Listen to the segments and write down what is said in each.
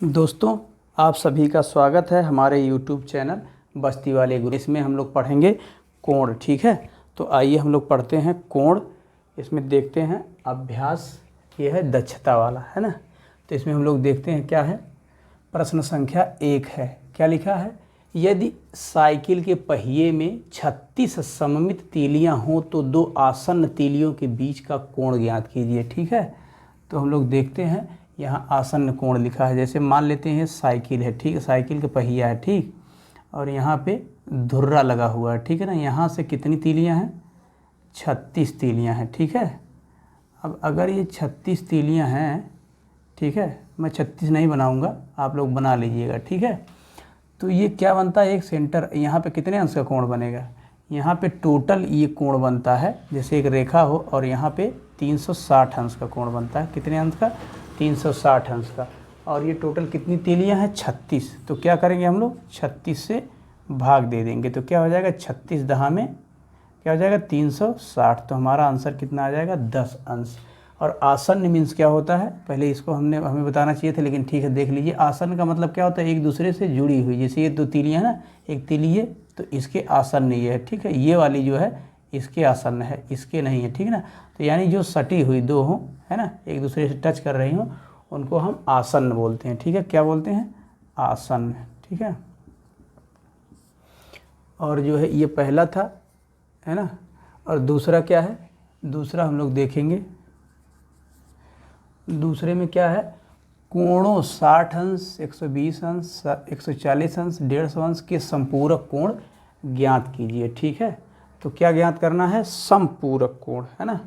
दोस्तों, आप सभी का स्वागत है हमारे YouTube चैनल बस्ती वाले गुरु। इसमें हम लोग पढ़ेंगे कोण। ठीक है, तो आइए हम लोग पढ़ते हैं कोण। इसमें देखते हैं अभ्यास, ये है दक्षता वाला, है ना। तो इसमें हम लोग देखते हैं क्या है। प्रश्न संख्या 1 है, क्या लिखा है। यदि साइकिल के पहिए में 36 सममित तीलियां हों तो दो आसन्न तीलियों के बीच का कोण ज्ञात कीजिए। ठीक है, तो हम लोग देखते हैं यहाँ आसन्न कोण लिखा है। जैसे मान लेते हैं साइकिल है, ठीक है, साइकिल का पहिया है, ठीक, और यहाँ पे धुर्रा लगा हुआ है, ठीक है ना। यहाँ से कितनी तीलियाँ हैं, 36 तीलियाँ हैं, ठीक है। अब अगर ये 36 तीलियाँ हैं, ठीक है, मैं 36 नहीं बनाऊँगा, आप लोग बना लीजिएगा, ठीक है। तो ये क्या बनता है, एक सेंटर, यहाँ पे कितने अंश का कोण बनेगा, यहाँ पे टोटल ये कोण बनता है, जैसे एक रेखा हो और यहाँ पे 360 अंश का कोण बनता है। कितने अंश का, 360 अंश का। और ये टोटल कितनी तीलियाँ हैं, 36। तो क्या करेंगे हम लोग, 36 से भाग दे देंगे, तो क्या हो जाएगा, 36 दहा में क्या हो जाएगा, 360। तो हमारा आंसर कितना आ जाएगा, 10 अंश। और आसन्न मीन्स क्या होता है, पहले इसको हमें बताना चाहिए था, लेकिन ठीक है, देख लीजिए। आसन्न का मतलब क्या होता है, एक दूसरे से जुड़ी हुई। जैसे ये दो तीलियाँ हैं ना, एक तीली है तो इसके आसन्न ये है, ठीक है, ये वाली जो है इसके आसन्न है, इसके नहीं है, ठीक है ना। तो यानी जो सटी हुई दो हों, है ना, एक दूसरे से टच कर रही हों, उनको हम आसन्न बोलते हैं। ठीक है, क्या बोलते हैं, आसन्न, ठीक है। और जो है ये पहला था, है ना। और दूसरा क्या है, दूसरा हम लोग देखेंगे। दूसरे में क्या है, कोणों 60 अंश, 120 अंश, 140 अंश, 150 अंश के संपूरक कोण ज्ञात कीजिए। ठीक है, तो क्या ज्ञात करना है, समपूरक कोण, है ना।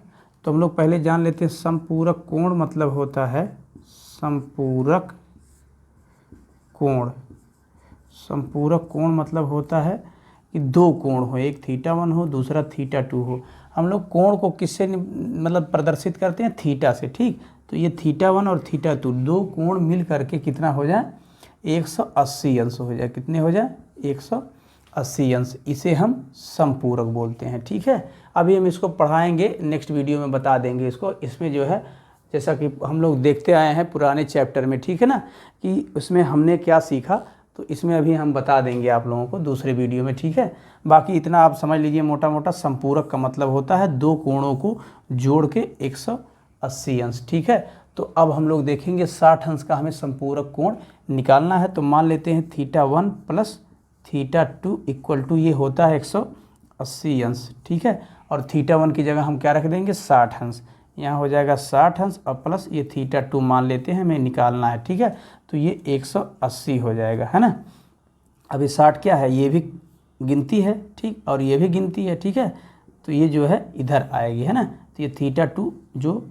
तो हम लोग पहले जान लेते हैं समपूरक कोण मतलब होता है, समपूरक कोण। समपूरक कोण मतलब होता है कि दो कोण हो, एक θ1 हो, दूसरा θ2 हो। हम लोग कोण को किससे मतलब प्रदर्शित करते हैं, थीटा से, ठीक। तो ये θ1 और θ2 दो कोण मिल करके कितना हो जाए, 180 अंश हो जाए। कितने हो जाए, 180 अंश। इसे हम समपूरक बोलते हैं। ठीक है, अभी हम इसको पढ़ाएंगे, नेक्स्ट वीडियो में बता देंगे इसको। इसमें जो है जैसा कि हम लोग देखते आए हैं पुराने चैप्टर में, ठीक है ना, कि उसमें हमने क्या सीखा, तो इसमें अभी हम बता देंगे आप लोगों को दूसरे वीडियो में। ठीक है, बाकी इतना आप समझ लीजिए मोटा मोटा, संपूरक का मतलब होता है दो कोणों को जोड़ के 180 अंश। ठीक है, तो अब हम लोग देखेंगे 60 अंश का हमें संपूरक कोण निकालना है। तो मान लेते हैं θ1 प्लस θ2 इक्वल टू, ये होता है 180 अंश। ठीक है, और θ1 की जगह हम क्या रख देंगे, 60 अंश। यहाँ हो जाएगा 60 अंश और प्लस ये θ2 मान लेते हैं, हमें निकालना है। ठीक है, तो ये 180 हो जाएगा, है ना। अभी 60 क्या है, ये भी गिनती है, ठीक, और ये भी गिनती है, ठीक है। तो ये जो है इधर आएगी, है ना। तो ये θ2 जो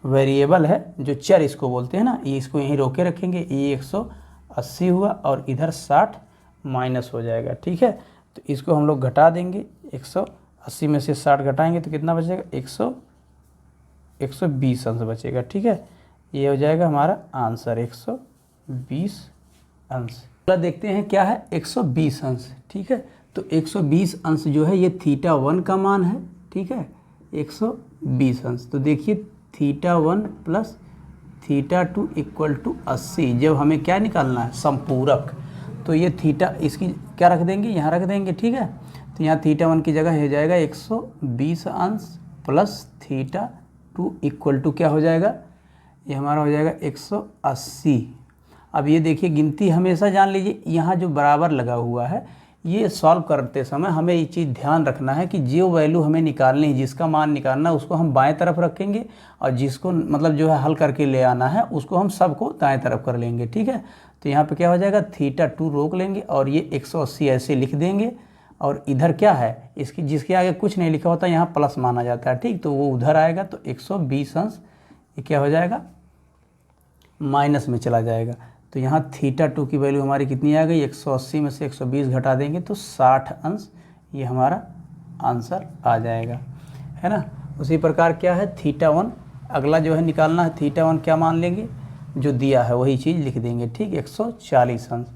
वेरिएबल है, जो चर इसको बोलते हैं ना, ये इसको यहीं रोके रखेंगे। ये 180 हुआ और इधर 60 माइनस हो जाएगा। ठीक है, तो इसको हम लोग घटा देंगे, 180 में से 60 घटाएंगे तो कितना बचेगा, 120 अंश बचेगा। ठीक है, ये हो जाएगा हमारा आंसर, 120 अंश। अगला देखते हैं क्या है, 120 अंश। ठीक है, तो 120 अंश जो है ये θ1 का मान है। ठीक है, 120 अंश। तो देखिए θ1 प्लस θ2 इक्वल टू 80। जब हमें क्या निकालना है, संपूरक, तो ये थीटा इसकी क्या रख देंगे, यहाँ रख देंगे। ठीक है, तो यहाँ θ1 की जगह हो जाएगा 120 अंश प्लस θ2 इक्वल टू क्या हो जाएगा, ये हमारा हो जाएगा 180। अब ये देखिए गिनती हमेशा जान लीजिए, यहाँ जो बराबर लगा हुआ है, ये सॉल्व करते समय हमें ये चीज़ ध्यान रखना है कि जो वैल्यू हमें निकालनी है, जिसका मान निकालना है, उसको हम बाएं तरफ रखेंगे, और जिसको मतलब जो है हल करके ले आना है, उसको हम सबको दाएं तरफ कर लेंगे। ठीक है, तो यहाँ पे क्या हो जाएगा, θ2 रोक लेंगे और ये 180 ऐसे लिख देंगे। और इधर क्या है, इसकी जिसके आगे कुछ नहीं लिखा होता यहाँ प्लस माना जाता है, ठीक, तो वो उधर आएगा। तो 120 अंश ये क्या हो जाएगा, माइनस में चला जाएगा। तो यहाँ θ2 की वैल्यू हमारी कितनी आ गई, 180 में से 120 घटा देंगे तो 60 अंश, ये हमारा आंसर आ जाएगा, है ना। उसी प्रकार क्या है, θ1 अगला जो है निकालना है, θ1 क्या मान लेंगे, जो दिया है वही चीज़ लिख देंगे, ठीक, 140 अंश।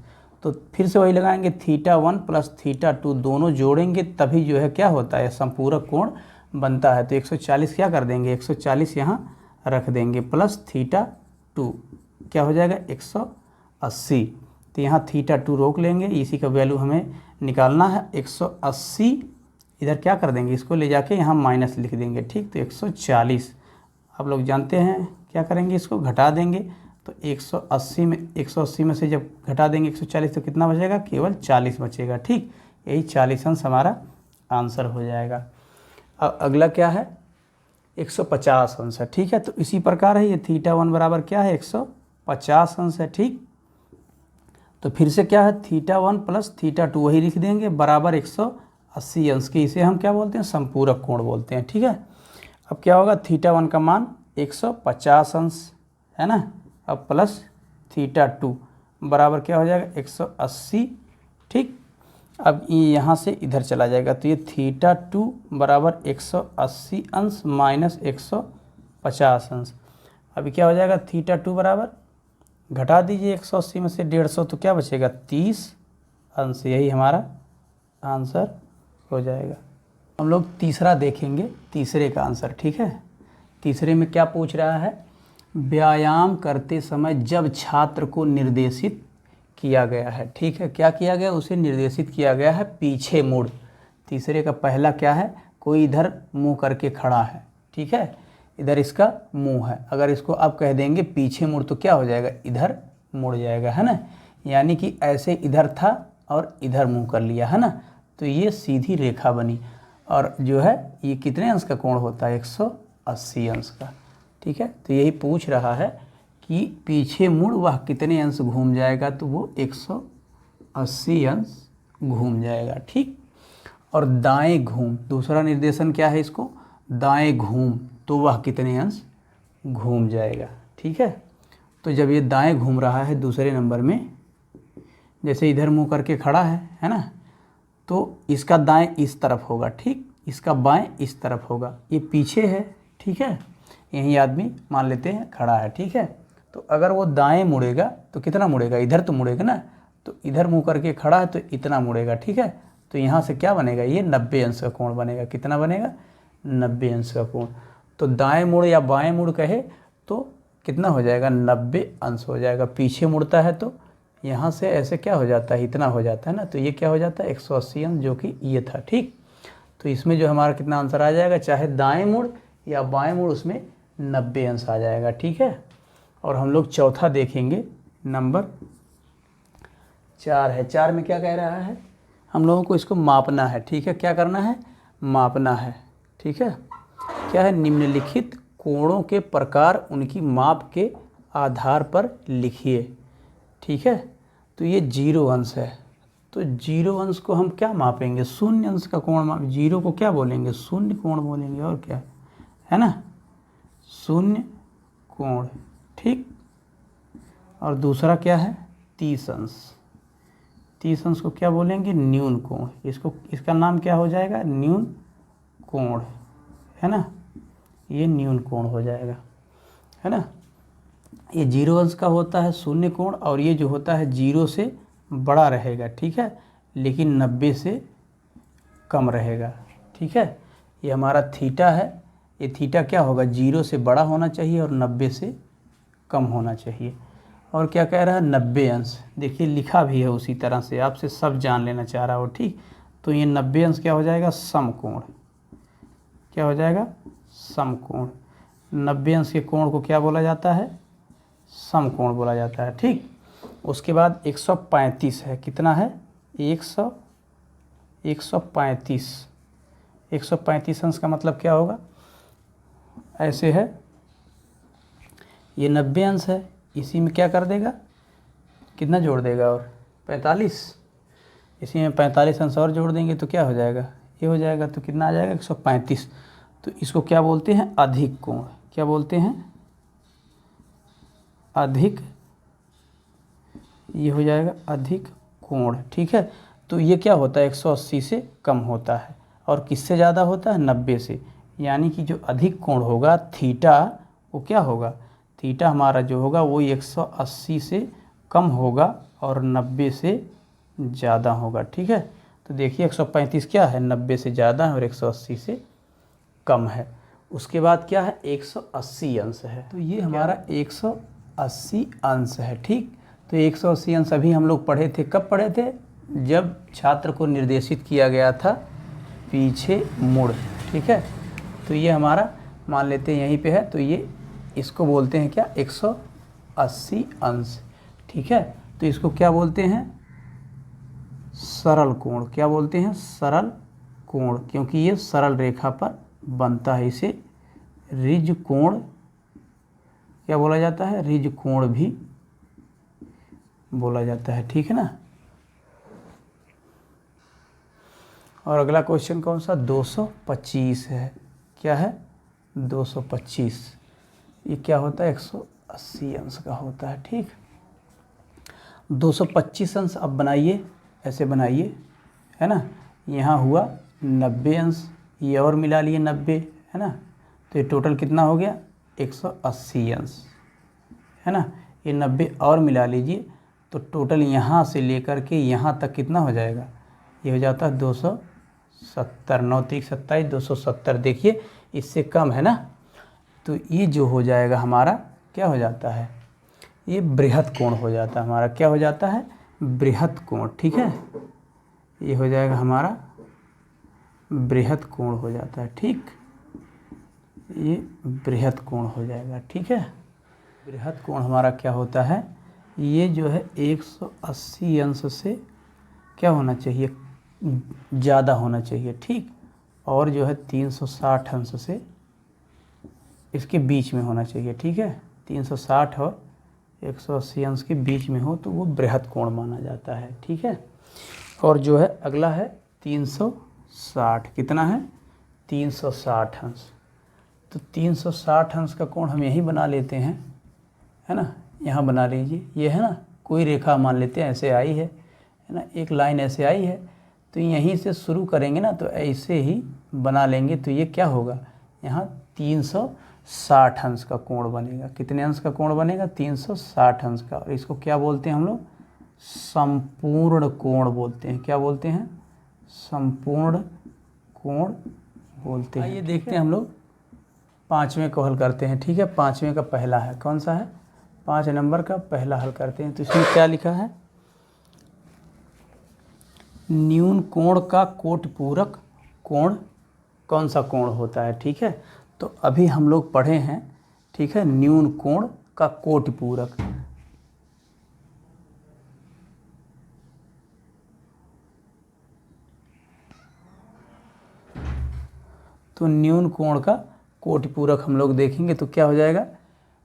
तो फिर से वही लगाएंगे, θ1 प्लस θ2 दोनों जोड़ेंगे तभी जो है क्या होता है, संपूरक कोण बनता है। तो 140 क्या कर देंगे, 140 यहाँ रख देंगे प्लस θ2 क्या हो जाएगा, 180। तो यहाँ θ2 रोक लेंगे, इसी का वैल्यू हमें निकालना है 180। इधर क्या कर देंगे, इसको ले जाके यहाँ माइनस लिख देंगे, ठीक। तो 140 आप लोग जानते हैं क्या करेंगे, इसको घटा देंगे। तो 180 में से जब घटा देंगे 140 तो कितना बचेगा, केवल 40 बचेगा, ठीक। यही 40 अंश हमारा आंसर हो जाएगा। अब अगला क्या है, 150 अंश है, ठीक है। तो इसी प्रकार है, ये θ1 बराबर क्या है, 150 अंश है, ठीक। तो फिर से क्या है, θ1 प्लस θ2 वही लिख देंगे बराबर 180 अंश के। इसे हम क्या बोलते हैं, संपूरक कोण बोलते हैं, ठीक है। अब क्या होगा, θ1 का मान 150 अंश है ना, अब प्लस θ2 बराबर क्या हो जाएगा, 180, ठीक। अब ये यहाँ से इधर चला जाएगा, तो ये θ2 बराबर 180 अंश माइनस 150 अंश। अभी क्या हो जाएगा, θ2 बराबर, घटा दीजिए 180 में से 150 तो क्या बचेगा, 30 अंश। यही हमारा आंसर हो जाएगा। हम लोग तीसरा देखेंगे, तीसरे का आंसर, ठीक है। तीसरे में क्या पूछ रहा है, व्यायाम करते समय जब छात्र को निर्देशित किया गया है, ठीक है। क्या किया गया, उसे निर्देशित किया गया है पीछे मुड़। तीसरे का पहला क्या है, कोई इधर मुंह करके खड़ा है, ठीक है, इधर इसका मुंह है। अगर इसको आप कह देंगे पीछे मुड़ तो क्या हो जाएगा, इधर मुड़ जाएगा, है ना। यानी कि ऐसे इधर था और इधर मुंह कर लिया, है ना। तो ये सीधी रेखा बनी, और जो है ये कितने अंश का कोण होता है, 180 अंश का, ठीक है। तो यही पूछ रहा है कि पीछे मुड़ वह कितने अंश घूम जाएगा, तो वो 180 अंश घूम जाएगा, ठीक। और दाएं घूम, दूसरा निर्देशन क्या है इसको, दाएं घूम, तो वह कितने अंश घूम जाएगा, ठीक है। तो जब ये दाएं घूम रहा है दूसरे नंबर में, जैसे इधर मुंह करके खड़ा है ना, तो इसका दाएं इस तरफ होगा, ठीक, इसका बाएं इस तरफ होगा। ये पीछे है, ठीक है, यहीं आदमी मान लेते हैं खड़ा है, ठीक है। तो अगर वो दाएं मुड़ेगा तो कितना मुड़ेगा, इधर तो मुड़ेगा ना, तो इधर मुंह करके खड़ा है तो इतना मुड़ेगा, ठीक है। तो यहाँ से क्या बनेगा, ये 90 अंश का कोण बनेगा। कितना बनेगा, 90 अंश का कोण। तो दाएं मुड़ या बाएं मुड़ कहे तो कितना हो जाएगा, 90 अंश हो जाएगा। पीछे मुड़ता है तो यहाँ से ऐसे क्या हो जाता है, इतना हो जाता है ना, तो ये क्या हो जाता है, 180 अंश, जो कि ये था, ठीक। तो इसमें जो हमारा कितना आंसर आ जाएगा, चाहे दाएं मुड़ या बाएं मुड़, उसमें 90 अंश आ जाएगा, ठीक है। और हम लोग चौथा देखेंगे, नंबर 4 है। 4 में क्या कह रहा है, हम लोगों को इसको मापना है, ठीक है। क्या करना है, मापना है, ठीक है। क्या है, निम्नलिखित कोणों के प्रकार उनकी माप के आधार पर लिखिए, ठीक है। तो ये 0 अंश है, तो 0 अंश को हम क्या मापेंगे, शून्य अंश का कोण माप। 0 को क्या बोलेंगे, शून्य कोण बोलेंगे, और क्या है ना, शून्य कोण, ठीक। और दूसरा क्या है, 30 अंश। 30 अंश को क्या बोलेंगे, न्यून कोण। इसको, इसका नाम क्या हो जाएगा, न्यून कोण, है ना, ये न्यून कोण हो जाएगा, है ना। ये 0 अंश का होता है शून्य कोण, और ये जो होता है 0 से बड़ा रहेगा, ठीक है, लेकिन 90 से कम रहेगा, ठीक है। ये हमारा थीटा है, ये थीटा क्या होगा, 0 से बड़ा होना चाहिए और 90 से कम होना चाहिए। और क्या कह रहा है, 90 अंश। देखिए लिखा भी है उसी तरह से, आपसे सब जान लेना चाह रहा हो, ठीक। तो ये 90 अंश क्या हो जाएगा, समकोण। क्या हो जाएगा, समकोण। 90 अंश के कोण को क्या बोला जाता है, समकोण बोला जाता है, ठीक। उसके बाद 135 है, कितना है, 135। 135 अंश का मतलब क्या होगा, ऐसे है, ये 90 अंश है, इसी में क्या कर देगा, कितना जोड़ देगा, और 45, इसी में 45 अंश और जोड़ देंगे तो क्या हो जाएगा, ये हो जाएगा। तो कितना आ जाएगा, 135। तो इसको क्या बोलते हैं, अधिक कोण। क्या बोलते हैं, अधिक, ये हो जाएगा अधिक कोण, ठीक है। तो ये क्या होता है, 180 से कम होता है, और किससे ज़्यादा होता है, 90 से। यानी कि जो अधिक कोण होगा थीटा, वो क्या होगा, थीटा हमारा जो होगा वो 180 से कम होगा और 90 से ज़्यादा होगा, ठीक है। तो देखिए 135 क्या है, 90 से ज़्यादा है और 180 से कम है। उसके बाद क्या है, 180 अंश है, तो ये हमारा 180 अंश है, ठीक। तो 180 अंश अभी हम लोग पढ़े थे, कब पढ़े थे? जब छात्र को निर्देशित किया गया था पीछे मुड़, ठीक है। तो ये हमारा मान लेते हैं यहीं पे है, तो ये इसको बोलते हैं क्या? 180 अंश, ठीक है। तो इसको क्या बोलते हैं? सरल कोण। क्या बोलते हैं? सरल कोण, क्योंकि ये सरल रेखा पर बनता है। इसे ऋज कोण क्या बोला जाता है? ऋज कोण भी बोला जाता है, ठीक है ना। और अगला क्वेश्चन कौन सा? 225 है। क्या है? 225। ये क्या होता है? 180 अंश का होता है, ठीक। 225 अंश अब बनाइए, ऐसे बनाइए, है ना। यहाँ हुआ 90 अंश, ये और मिला लिए 90, है ना। तो ये टोटल कितना हो गया? 180 अंश, है ना। ये 90 और मिला लीजिए, तो टोटल यहाँ से लेकर के यहाँ तक कितना हो जाएगा? ये हो जाता है 270। 9 3 27, 270। देखिए इससे कम है ना, तो ये जो हो जाएगा हमारा क्या हो जाता है? ये बृहत कोण हो जाता है हमारा। क्या हो जाता है? बृहत कोण, ठीक है। ये हो जाएगा हमारा बृहत कोण हो जाता है, ठीक। ये बृहत कोण हो जाएगा, ठीक है। बृहत कोण हमारा क्या होता है? ये जो है 180 अंश से क्या होना चाहिए? ज़्यादा होना चाहिए, ठीक। और जो है 360 अंश से इसके बीच में होना चाहिए, ठीक है। 360 और 180 अंश के बीच में हो तो वो बृहत कोण माना जाता है, ठीक है। और जो है अगला है 360। कितना है? 360 अंश। तो 360 अंश का कोण हम यही बना लेते हैं, है ना। यहाँ बना लीजिए, ये है ना, कोई रेखा मान लेते हैं ऐसे आई है ना, एक लाइन ऐसे आई है, तो यहीं से शुरू करेंगे ना, तो ऐसे ही बना लेंगे, तो ये क्या होगा? यहाँ 360 अंश का कोण बनेगा। कितने अंश का कोण बनेगा? 360 अंश का। और इसको क्या बोलते हैं हम लोग? संपूर्ण कोण बोलते हैं। क्या बोलते हैं? संपूर्ण कोण बोलते हैं। ये देखते हैं हम लोग 5वें को हल करते हैं, ठीक है। 5वें का पहला है, कौन सा है? 5 नंबर का पहला हल करते हैं। तो इसमें क्या लिखा है? न्यून कोण का कोटिपूरक कोण कौन सा कोण होता है, ठीक है। तो अभी हम लोग पढ़े हैं, ठीक है, न्यून कोण का कोटिपूरक। तो न्यून कोण का कोटिपूरक हम लोग देखेंगे तो क्या हो जाएगा?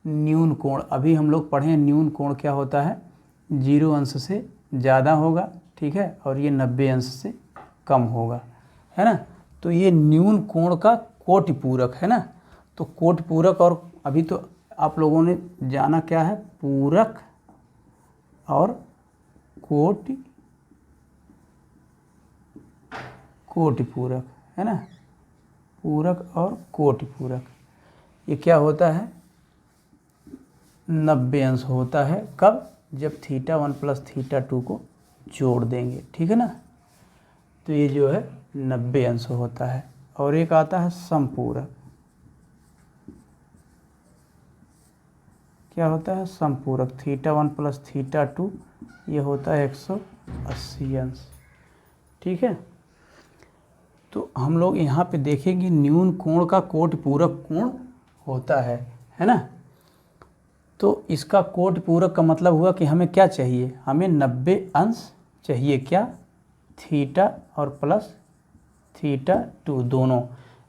न्यून कोण अभी हम लोग पढ़े हैं, न्यून कोण क्या होता है? 0 अंश से ज़्यादा होगा, ठीक है, और ये 90 अंश से कम होगा, है ना। तो ये न्यून कोण का कोटिपूरक है ना। तो कोटिपूरक, और अभी तो आप लोगों ने जाना क्या है? पूरक और कोटिपूरक, है ना। पूरक और कोटिपूरक ये क्या होता है? 90 अंश होता है। कब? जब θ1 + θ2 को जोड़ देंगे, ठीक है ना। तो ये जो है 90 अंश होता है। और एक आता है समपूरक। क्या होता है? समपूरक। θ1 + θ2 ये होता है 180 अंश, ठीक है। तो हम लोग यहाँ पे देखेंगे न्यून कोण का कोटिपूरक कोण होता है ना। तो इसका कोटिपूरक का मतलब हुआ कि हमें क्या चाहिए? हमें 90 अंश चाहिए। क्या? θ और प्लस θ2 दोनों,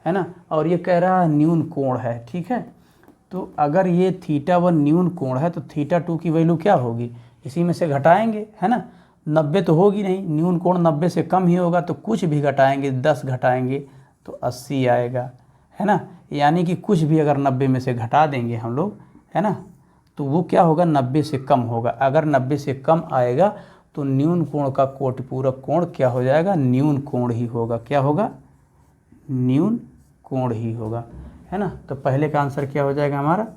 है ना। और ये कह रहा है न्यून कोण है, ठीक है। तो अगर ये θ1 न्यून कोण है तो θ2 की वैल्यू क्या होगी? इसी में से घटाएंगे, है ना। 90 तो होगी नहीं, न्यून कोण 90 से कम ही होगा, तो कुछ भी घटाएंगे, 10 घटाएंगे तो 80 आएगा, है ना। यानी कि कुछ भी अगर 90 में से घटा देंगे हम लोग, है ना, तो वो क्या होगा? 90 से कम होगा। अगर 90 से कम आएगा तो न्यून कोण का कोटिपूरक कोण क्या हो जाएगा? न्यून कोण ही होगा। क्या होगा? न्यून कोण ही होगा, है ना। तो पहले का आंसर क्या हो जाएगा हमारा?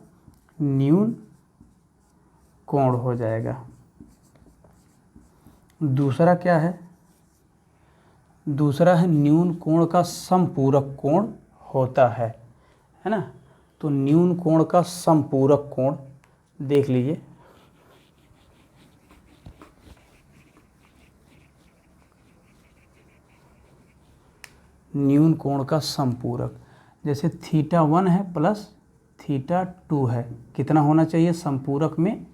न्यून कोण हो जाएगा। दूसरा क्या है? दूसरा है न्यून कोण का समपूरक कोण होता है ना। तो न्यून कोण का समपूरक कोण देख लीजिए। न्यून कोण का समपूरक। जैसे θ1 है प्लस θ2 है, कितना होना चाहिए समपूरक में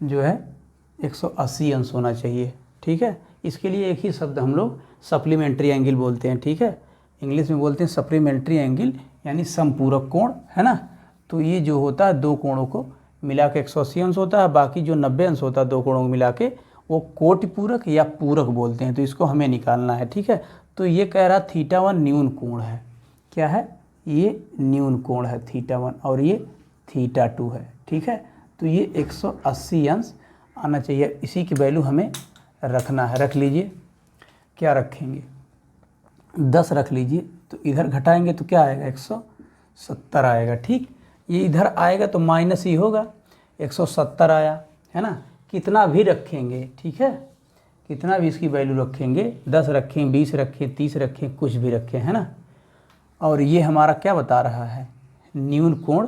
जो है 180 अंश होना चाहिए। ठीक है, इसके लिए एक ही शब्द हम लोग सप्लीमेंट्री एंगल बोलते हैं। ठीक है, इंग्लिश में बोलते हैं सप्लीमेंट्री एंगल, यानी समपूरक कोण, है ना। तो ये जो होता है दो कोणों को मिला के 180 अंश होता है, बाकी जो 90 अंश होता है दो कोणों को मिला के वो कोटि पूरक या पूरक बोलते हैं। तो इसको हमें निकालना है। ठीक है, तो ये कह रहा θ1 न्यून कोण है। क्या है? ये न्यून कोण है θ1 और ये θ2 है। ठीक है, तो ये 180 अंश आना चाहिए। इसी की वैल्यू हमें रखना है। रख लीजिए, क्या रखेंगे? 10 रख लीजिए। तो इधर घटाएंगे तो क्या आएगा? 170 आएगा। ठीक, ये इधर आएगा तो माइनस ही होगा, 170 आया, है ना। कितना भी रखेंगे, ठीक है, कितना भी इसकी वैल्यू रखेंगे, 10 रखें, 20 रखें, 30 रखें, कुछ भी रखें, है ना। और ये हमारा क्या बता रहा है? न्यून कोण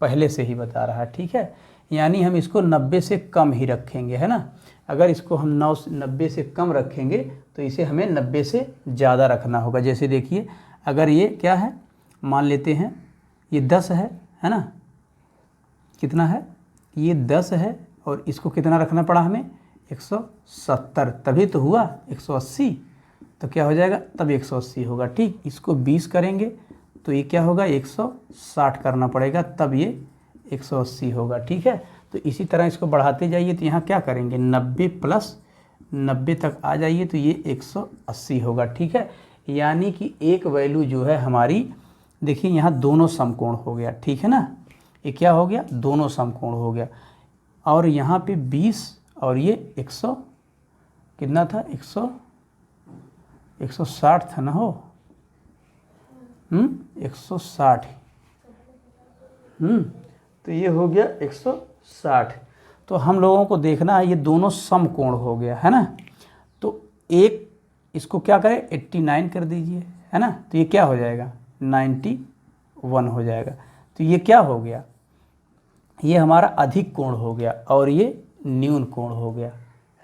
पहले से ही बता रहा है। ठीक है, यानी हम इसको 90 से कम ही रखेंगे, है ना। अगर इसको हम 90 से कम रखेंगे तो इसे हमें 90 से ज़्यादा रखना होगा। जैसे देखिए, अगर ये क्या है, मान लेते हैं ये 10 है ना। कितना है? ये 10 है और इसको कितना रखना पड़ा हमें? 170, तभी तो हुआ 180। तो क्या हो जाएगा? तब 180 होगा। ठीक, इसको 20 करेंगे तो ये क्या होगा? 160 करना पड़ेगा, तब ये 180 होगा। ठीक है, तो इसी तरह इसको बढ़ाते जाइए। तो यहाँ क्या करेंगे? 90 प्लस 90 तक आ जाइए तो ये 180 होगा। ठीक है, यानी कि एक वैल्यू जो है हमारी, देखिए यहाँ दोनों समकोण हो गया। ठीक है ना, ये क्या हो गया? दोनों समकोण हो गया। और यहाँ पे 20 और ये 100 कितना था? 160 था ना हो, 160। तो ये हो गया 160। तो हम लोगों को देखना है ये दोनों समकोण हो गया, है ना। तो एक इसको क्या करें? 89 कर दीजिए, है ना। तो ये क्या हो जाएगा? 91 हो जाएगा। तो ये क्या हो गया? ये हमारा अधिक कोण हो गया और ये न्यून कोण हो गया,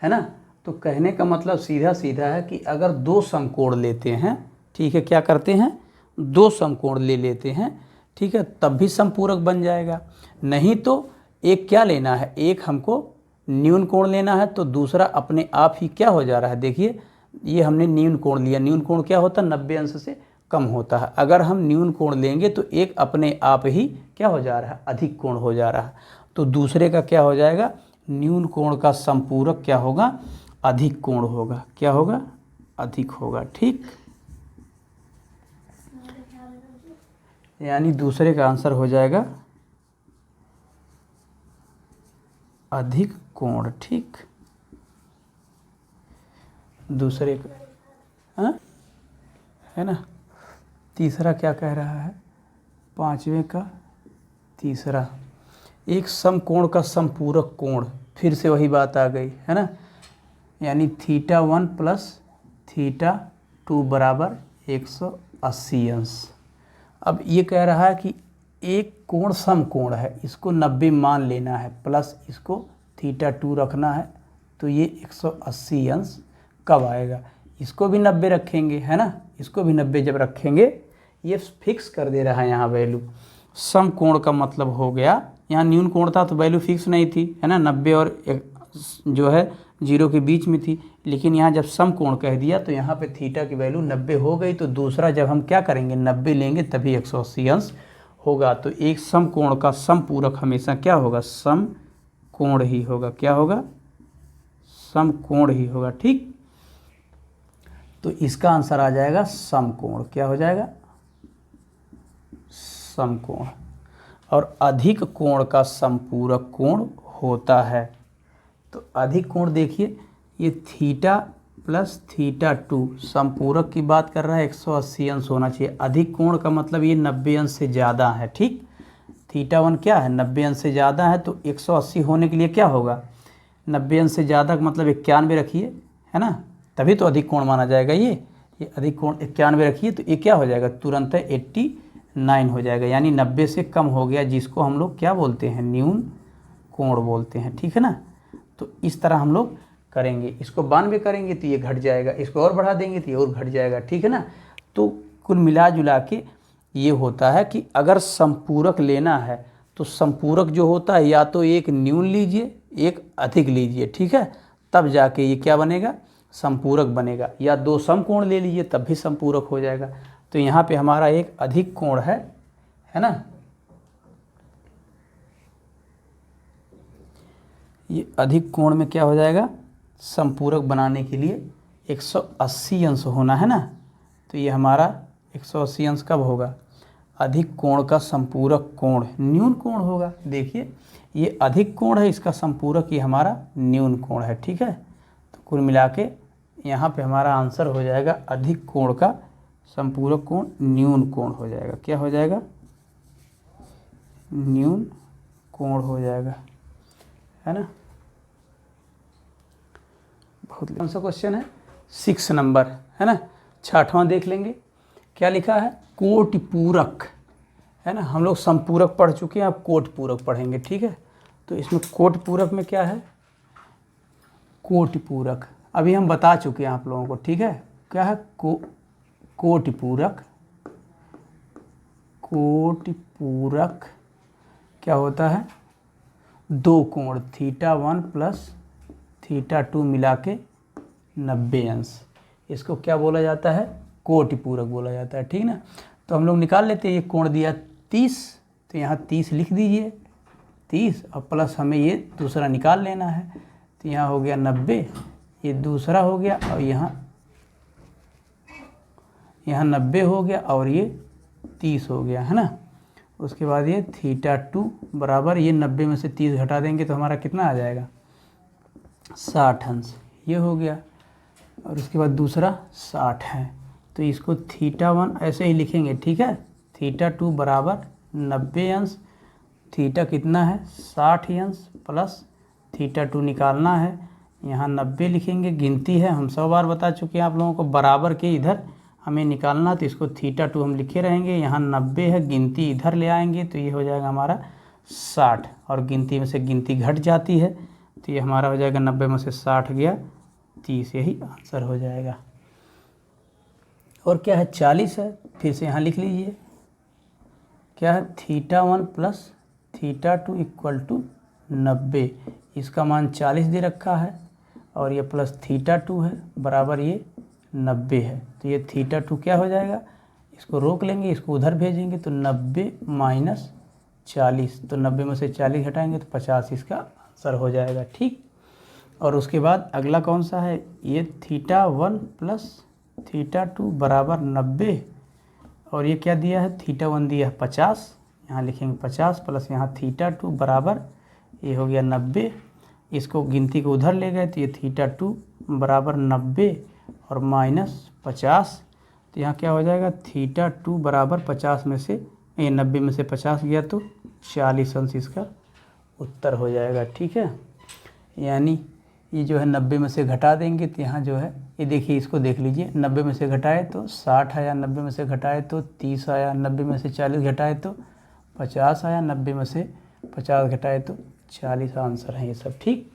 है ना। तो कहने का मतलब सीधा सीधा है कि अगर दो समकोण लेते हैं, ठीक है, क्या करते हैं? दो समकोण ले लेते हैं, ठीक है, तब भी समपूरक बन जाएगा। नहीं तो एक क्या लेना है? एक हमको न्यून कोण लेना है, तो दूसरा अपने आप ही क्या हो जा रहा है? देखिए, ये हमने न्यून कोण लिया। न्यून कोण क्या होता है? 90 अंश से कम होता है। अगर हम न्यून कोण लेंगे तो एक अपने आप ही क्या हो जा रहा है? अधिक कोण हो जा रहा है। तो दूसरे का क्या हो जाएगा? न्यून कोण का समपूरक क्या होगा? अधिक कोण होगा। क्या होगा? अधिक होगा। ठीक, यानी दूसरे का आंसर हो जाएगा अधिक कोण। ठीक, दूसरे का, हाँ, है ना। तीसरा क्या कह रहा है? पांचवें का तीसरा, एक समकोण का समपूरक कोण। फिर से वही बात आ गई, है ना। यानी θ1 प्लस θ2 बराबर 180 अंश। अब ये कह रहा है कि एक कोण समकोण है, इसको 90 मान लेना है, प्लस इसको θ2 रखना है, तो ये 180 अंश कब आएगा? इसको भी 90 रखेंगे, है ना। इसको भी 90 जब रखेंगे, ये फिक्स कर दे रहा है यहाँ वैल्यू। समकोण का मतलब हो गया, यहाँ न्यून कोण था तो वैल्यू फिक्स नहीं थी, है ना, 90 और जो है 0 के बीच में थी। लेकिन यहाँ जब समकोण कह दिया तो यहाँ पे थीटा की वैल्यू 90 हो गई। तो दूसरा जब हम क्या करेंगे? 90 लेंगे तभी 180 अंश होगा। तो एक समकोण का समपूरक हमेशा क्या होगा? समकोण ही होगा। क्या होगा? समकोण ही होगा। ठीक, तो इसका आंसर आ जाएगा समकोण। क्या हो जाएगा? समकोण। और अधिक कोण का समपूरक कोण होता है। तो अधिक कोण देखिए, ये थीटा प्लस θ2 समपूरक की बात कर रहा है, 180 अंश होना चाहिए। अधिक कोण का मतलब ये 90 अंश से ज़्यादा है। ठीक, θ1 क्या है? 90 अंश से ज़्यादा है। तो 180 होने के लिए क्या होगा? 90 अंश से ज़्यादा का मतलब 91 रखिए, है ना, तभी तो अधिक कोण माना जाएगा। ये अधिक कोण 91 रखिए तो ये क्या हो जाएगा? तुरंत 89 हो जाएगा। यानी 90 से कम हो गया, जिसको हम लोग क्या बोलते हैं? न्यून कोण बोलते हैं। ठीक है ना। तो इस तरह हम लोग करेंगे। इसको 92 करेंगे तो ये घट जाएगा, इसको और बढ़ा देंगे तो ये और घट जाएगा। ठीक है ना। तो कुल मिला जुला के ये होता है कि अगर संपूरक लेना है तो संपूरक जो होता है या तो एक न्यून लीजिए एक अधिक लीजिए, ठीक है, तब जाके ये क्या बनेगा, संपूरक बनेगा, या दो समकोण ले लीजिए तब भी संपूरक हो जाएगा। तो यहाँ पे हमारा एक अधिक कोण है ना, ये अधिक कोण में क्या हो जाएगा, संपूरक बनाने के लिए 180 अंश होना है ना। तो ये हमारा 180 अंश कब होगा, अधिक कोण का संपूरक कोण न्यून कोण होगा। देखिए ये अधिक कोण है, इसका संपूरक ये हमारा न्यून कोण है, ठीक है। तो कुल मिला के यहाँ पे हमारा आंसर हो जाएगा अधिक कोण का संपूरक कोण न्यून कोण हो जाएगा। क्या हो जाएगा, न्यून कोण हो जाएगा, है ना। बहुत कौन सा क्वेश्चन है, 6 नंबर, है ना। 6वां देख लेंगे, क्या लिखा है, कोटिपूरक, है ना। हम लोग संपूरक पढ़ चुके हैं, अब कोटिपूरक पढ़ेंगे, ठीक है। तो इसमें कोटिपूरक में क्या है, कोटिपूरक अभी हम बता चुके हैं आप लोगों को, ठीक है। क्या है, कोटिपूरक, कोटिपूरक क्या होता है, दो कोण θ1 प्लस θ2 मिला के 90 अंश, इसको क्या बोला जाता है, कोटिपूरक बोला जाता है, ठीक ना। तो हम लोग निकाल लेते हैं, ये कोण दिया 30, तो यहाँ 30 लिख दीजिए, 30 और प्लस हमें ये दूसरा निकाल लेना है, तो यहाँ हो गया 90, ये दूसरा हो गया, और यहाँ 90 हो गया और ये 30 हो गया, है ना। उसके बाद ये θ2 बराबर, ये 90 में से 30 घटा देंगे तो हमारा कितना आ जाएगा, 60 अंश, ये हो गया। और उसके बाद दूसरा 60 है, तो इसको θ1 ऐसे ही लिखेंगे, ठीक है। θ2 बराबर 90 अंश, थीटा कितना है, 60 अंश प्लस θ2 निकालना है, यहाँ 90 लिखेंगे, गिनती है, हम 100 बार बता चुके हैं आप लोगों को, बराबर के इधर हमें निकालना, तो इसको θ2 हम लिखे रहेंगे, यहाँ 90 है, गिनती इधर ले आएंगे तो ये हो जाएगा हमारा 60, और गिनती में से गिनती घट जाती है, तो ये हमारा हो जाएगा 90 में से 60 गया 30, यही आंसर हो जाएगा। और क्या है, 40 है, फिर से यहाँ लिख लीजिए, क्या है, θ1 प्लस θ2 इक्वल टू 90, इसका मान 40 दे रखा है, और ये प्लस θ2 है बराबर ये 90 है, तो ये θ2 क्या हो जाएगा, इसको रोक लेंगे, इसको उधर भेजेंगे, तो 90 माइनस 40, तो 90 में से 40 हटाएंगे तो 50 इसका आंसर हो जाएगा, ठीक। और उसके बाद अगला कौन सा है, ये θ1 प्लस θ2 बराबर 90, और ये क्या दिया है, θ1 दिया है 50, यहाँ लिखेंगे 50 प्लस यहाँ θ2 बराबर, ये हो गया 90, इसको गिनती को उधर ले गए तो ये θ2 बराबर 90 और माइनस 50, तो यहाँ क्या हो जाएगा, θ2 बराबर 50 में से, ये 90 में से 50 गया तो 40 अंश इसका उत्तर हो जाएगा, ठीक है। यानी ये जो है 90 में से घटा देंगे तो यहाँ जो है, ये देखिए इसको देख लीजिए, 90 में से घटाए तो 60 आया, 90 में से घटाए तो 30 आया, 90 में से 40 घटाए तो 50 आया, 90 में से 50 घटाए तो 40 आंसर है ये सब, ठीक।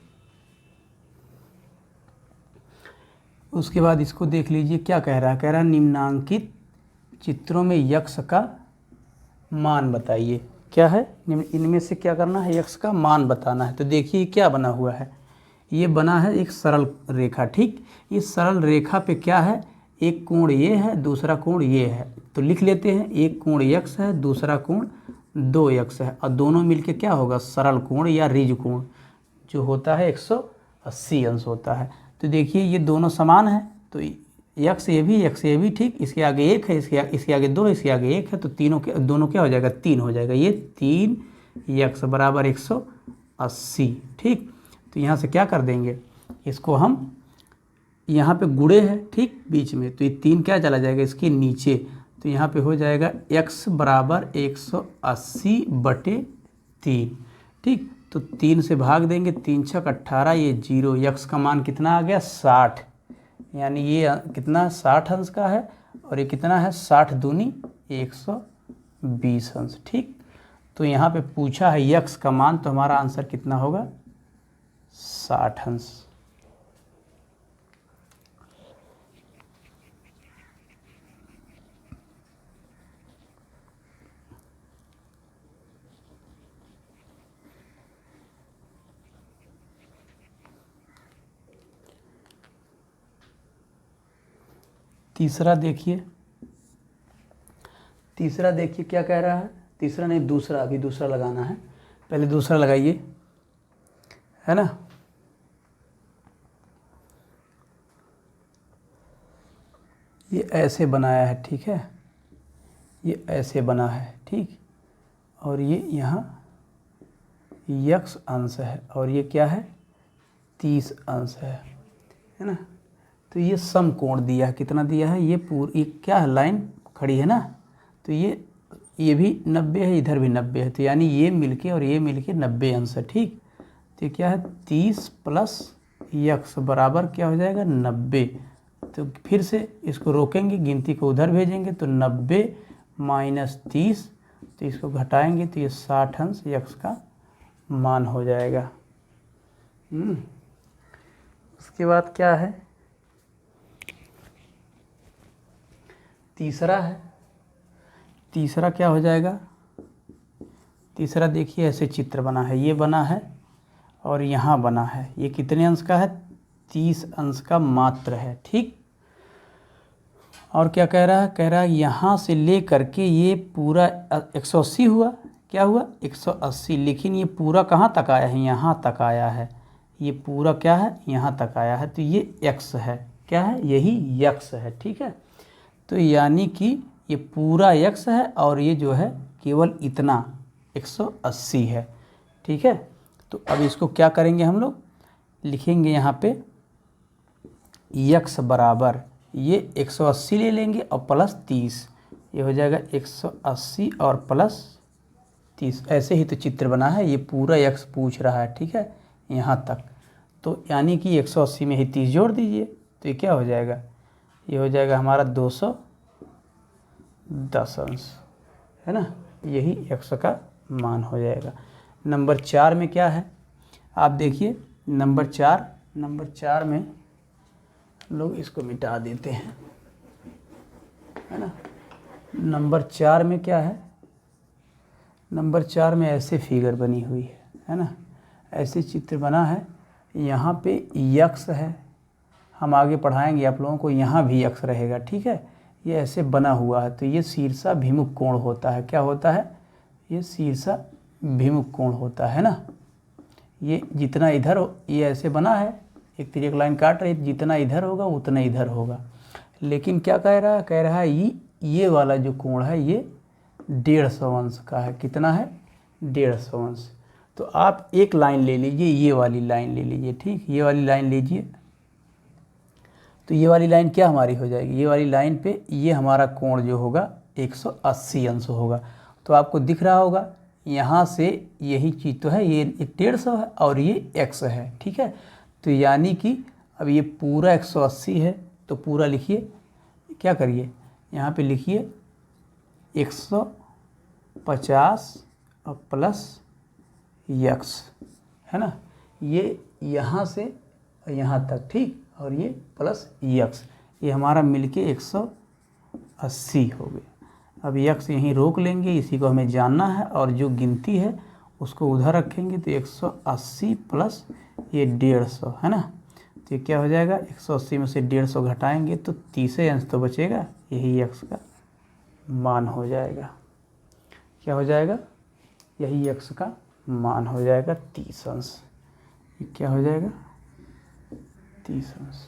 उसके बाद इसको देख लीजिए, क्या कह रहा है, कह रहा है निम्नांकित चित्रों में यक्ष का मान बताइए। क्या है, इनमें से क्या करना है, यक्ष का मान बताना है। तो देखिए क्या बना हुआ है, ये बना है एक सरल रेखा, ठीक। इस सरल रेखा पे क्या है, एक कोण ये है, दूसरा कोण ये है, तो लिख लेते हैं, एक कोण यक्ष है, दूसरा कोण 2 यक्ष है, और दोनों मिलके क्या होगा, सरल कोण या रिज कोण जो होता है 180 अंश होता है। तो देखिए ये दोनों समान है, तो यक्ष ये भी, ठीक। इसके आगे 1 है, इसके आगे 2 है, इसके आगे 1 है, तो दोनों क्या हो जाएगा, 3 हो जाएगा, ये 3 यक्ष बराबर 180, ठीक। तो यहाँ से क्या कर देंगे, इसको हम यहाँ पे गुणे है, ठीक, बीच में, तो ये 3 क्या चला जाएगा इसके नीचे, तो यहाँ पे हो जाएगा x बराबर 180/3, ठीक। तो 3 से भाग देंगे, 3 छक 18, ये 0, यक्ष का मान कितना आ गया, 60, यानी ये कितना 60 अंश का है, और ये कितना है, 60 दूनी 120 अंश, ठीक। तो यहाँ पे पूछा है यक्ष का मान, तो हमारा आंसर कितना होगा, 60 अंश। तीसरा देखिए, तीसरा देखिए क्या कह रहा है, तीसरा नहीं दूसरा, अभी दूसरा लगाना है, पहले दूसरा लगाइए, है ना। ये ऐसे बनाया है, ठीक है, ये ऐसे बना है, ठीक, और ये यहाँ यक्स अंश है और ये क्या है 30 अंश है ना। तो ये समकोण दिया है, कितना दिया है, ये पूरी क्या है लाइन खड़ी है ना, तो ये भी 90 है, इधर भी 90 है, तो यानी ये मिलके और ये मिलके 90 अंश है, ठीक। तो ये क्या है 30 प्लस यक्स बराबर क्या हो जाएगा 90। तो फिर से इसको रोकेंगे, गिनती को उधर भेजेंगे, तो 90 माइनस 30, तो इसको घटाएंगे तो ये 60 अंश यक्स का मान हो जाएगा। उसके बाद क्या है, तीसरा है, तीसरा क्या हो जाएगा, तीसरा देखिए ऐसे चित्र बना है, ये बना है और यहाँ बना है, ये कितने अंश का है 30 अंश का मात्र है, ठीक। और क्या कह रहा है, कह रहा है यहाँ से ले करके ये पूरा 180 हुआ, क्या हुआ 180, लेकिन ये पूरा कहाँ तक आया है, यहाँ तक आया है, ये पूरा क्या है यहाँ तक आया है, तो ये x है, क्या है यही x है, ठीक है। तो यानी कि ये पूरा x है और ये जो है केवल इतना 180 है, ठीक है। तो अब इसको क्या करेंगे हम लोग, लिखेंगे यहाँ पे x बराबर ये 180 ले लेंगे और प्लस 30, ये हो जाएगा 180 और प्लस 30, ऐसे ही तो चित्र बना है, ये पूरा x पूछ रहा है, ठीक है यहाँ तक। तो यानी कि 180 में ही 30 जोड़ दीजिए, तो ये क्या हो जाएगा, ये हो जाएगा हमारा 210 अंश, है ना, यही x का मान हो जाएगा। नंबर 4 में क्या है, आप देखिए नंबर 4 में लोग इसको मिटा देते हैं, है ना। नंबर 4 में क्या है, नंबर 4 में ऐसे फिगर बनी हुई है ना, ऐसे चित्र बना है, यहाँ पे यक्स है, हम आगे पढ़ाएंगे आप लोगों को, यहाँ भी यक्स रहेगा, ठीक है। ये ऐसे बना हुआ है, तो ये शीर्षाभिमुख कोण होता है, क्या होता है, ये शीर्षाभिमुख कोण होता है ना। ये जितना इधर हो, ये ऐसे बना है, एक तिरक लाइन काट रही है, जितना इधर होगा उतना इधर होगा, लेकिन क्या कह रहा है, कह रहा है ये वाला जो कोण है ये 150 अंश का है, कितना है 150 अंश। तो आप एक लाइन ले लीजिए, ये वाली लाइन ले लीजिए, ठीक, ये वाली लाइन लीजिए, तो ये वाली लाइन क्या हमारी हो जाएगी, ये वाली लाइन पे ये हमारा कोण जो होगा 180 अंश होगा। तो आपको दिख रहा होगा यहाँ से यही चीज़ तो है, ये 150 है और ये x है, ठीक है। तो यानी कि अब ये पूरा 180 है, तो पूरा लिखिए, क्या करिए यहाँ पे लिखिए 150 और प्लस यक्स, है ना, ये यहाँ से यहाँ तक, ठीक, और ये प्लस यक्स, ये हमारा मिलके 180 हो गया। अब यक्स यहीं रोक लेंगे, इसी को हमें जानना है, और जो गिनती है उसको उधर रखेंगे, तो 180 प्लस ये 150, है ना। तो ये क्या हो जाएगा, 180 में से 150 घटाएंगे तो 30 अंश तो बचेगा, यही यक्स का मान हो जाएगा, क्या हो जाएगा, यही यक्स का मान हो जाएगा 30 अंश, ये क्या हो जाएगा 30 अंश।